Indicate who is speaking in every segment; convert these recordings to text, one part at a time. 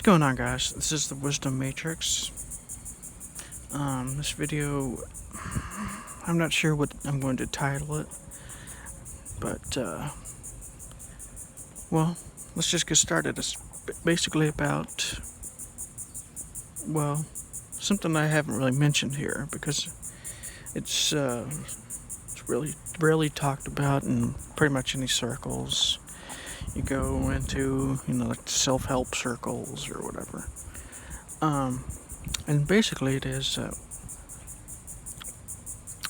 Speaker 1: going on, guys? This is the Wisdom Matrix. This video, I'm not sure what I'm going to title it, but, well, let's just get started. It's basically about, well, something I haven't really mentioned here because it's really rarely talked about in pretty much any circles. You go into, like self-help circles or whatever. And basically it is,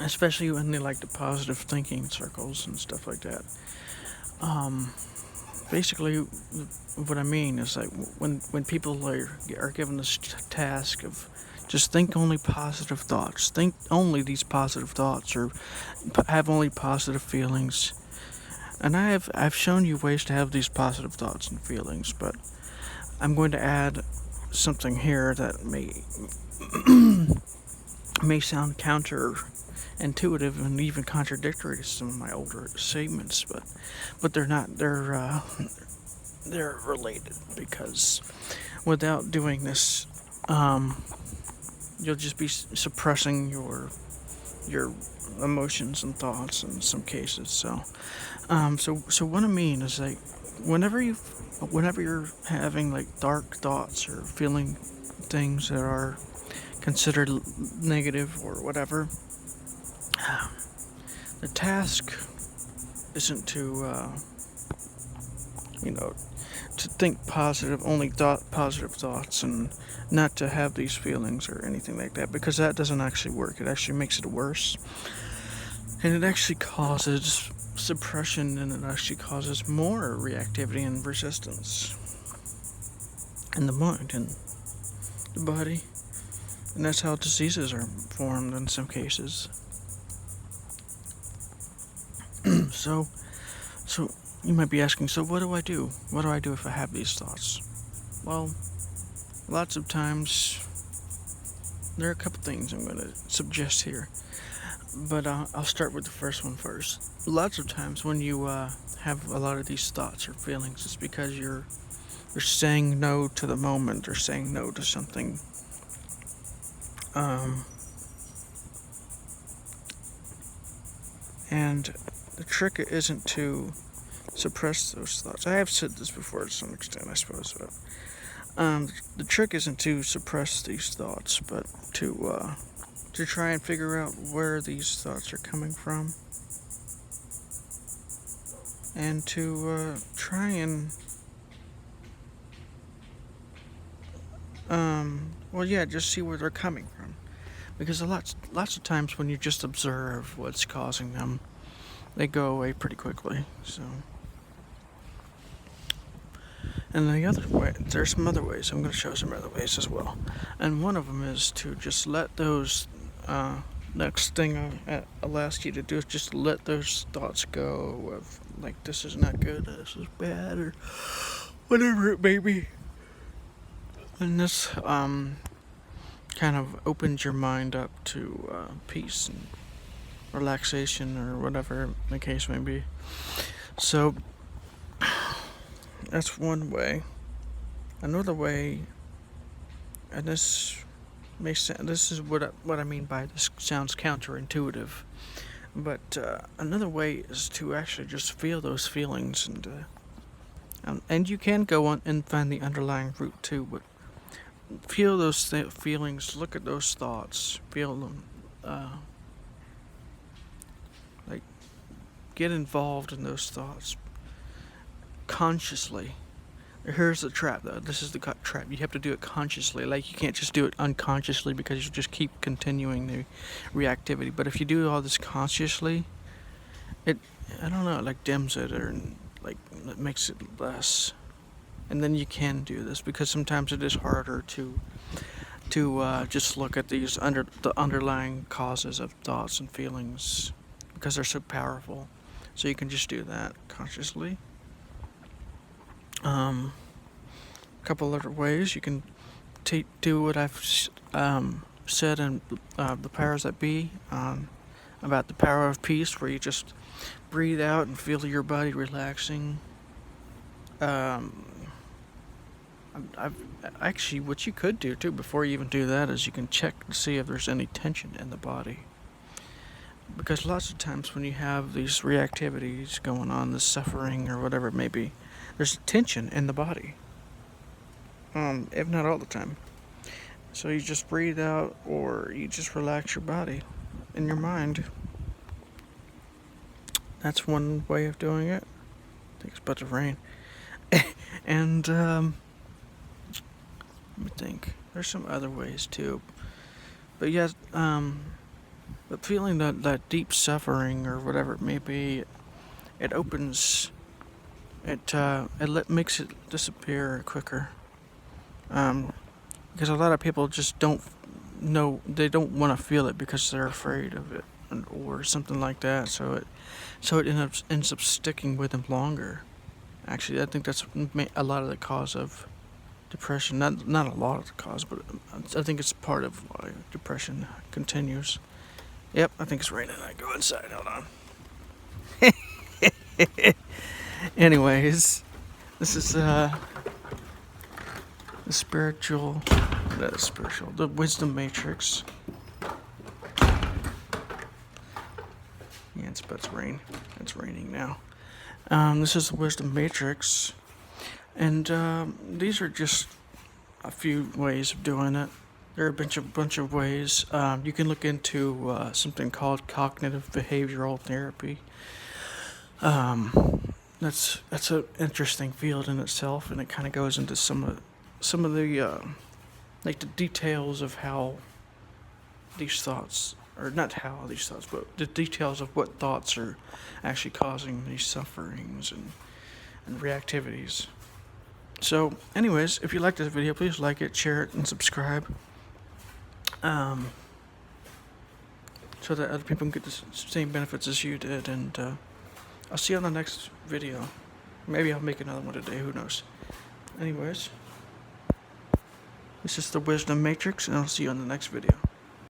Speaker 1: especially when they like the positive thinking circles and stuff like that. Basically, what I mean is like when people are given this task of just think only positive thoughts, think only these positive thoughts, or have only positive feelings. And I've shown you ways to have these positive thoughts and feelings, but I'm going to add something here that may sound counterintuitive and even contradictory to some of my older statements, but they're not. They're related, because without doing this, you'll just be suppressing your emotions and thoughts in some cases. So what I mean is, like, whenever you're having like dark thoughts or feeling things that are considered negative or whatever, the task isn't to to think positive, only positive thoughts, and not to have these feelings or anything like that, because that doesn't actually work. It actually makes it worse, and it actually causes suppression, and it actually causes more reactivity and resistance in the mind and the body, and that's how diseases are formed in some cases. So you might be asking, so what do I do? What do I do if I have these thoughts? Well, lots of times there are a couple things I'm going to suggest here, but I'll start with the first one first. Lots of times when you have a lot of these thoughts or feelings, it's because you're saying no to the moment, or saying no to something. And the trick isn't to suppress those thoughts. I have said this before to some extent, I suppose, but the trick isn't to suppress these thoughts, but to try and figure out where these thoughts are coming from, and to try and just see where they're coming from, because lots of times when you just observe what's causing them, they go away pretty quickly. So, and the other way, there's some other ways. I'm going to show some other ways as well, and one of them is to just let those. Next thing I'll ask you to do is just let those thoughts go of, like, this is not good, this is bad, or whatever it may be. And this kind of opens your mind up to peace and relaxation, or whatever the case may be. So that's one way. Another way, and this is what I mean by this sounds counterintuitive, but another way is to actually just feel those feelings, and you can go on and find the underlying root too, but feel those feelings, look at those thoughts, feel them, like, get involved in those thoughts consciously. Here's the trap, though. This is the trap. You have to do it consciously. Like, you can't just do it unconsciously, because you just keep continuing the reactivity. But if you do all this consciously, it like dims it, or like it makes it less. And then you can do this, because sometimes it is harder to just look at the underlying causes of thoughts and feelings, because they're so powerful. So you can just do that consciously. A couple other ways you can do what I've said in the powers that be, about the power of peace, where you just breathe out and feel your body relaxing. I've actually, what you could do too before you even do that is you can check to see if there's any tension in the body. Because lots of times when you have these reactivities going on, this suffering or whatever it may be, there's tension in the body. If not all the time. So you just breathe out or you just relax your body and your mind. That's one way of doing it. I think it's about to rain. And let me think. There's some other ways too. But yes, but feeling that deep suffering or whatever it may be, it opens. It makes it disappear quicker. Because a lot of people just don't know, they don't want to feel it because they're afraid of it or something like that. So it ends up sticking with them longer. Actually, I think that's a lot of the cause of depression. Not a lot of the cause, but I think it's part of why depression continues. Yep, I think it's raining. I go inside. Hold on. Anyways, this is the wisdom matrix. Yeah, it's about to rain. It's raining now. This is the wisdom matrix, and these are just a few ways of doing it. There are a bunch of ways. You can look into something called cognitive behavioral therapy. That's an interesting field in itself, and it kind of goes into some of the like the details of how these thoughts, or not how these thoughts, but the details of what thoughts are actually causing these sufferings and reactivities. So, anyways, if you liked this video, please like it, share it, and subscribe. So that other people can get the same benefits as you did, and I'll see you on the next video. Maybe I'll make another one today, who knows. Anyways, this is the Wisdom Matrix, and I'll see you on the next video.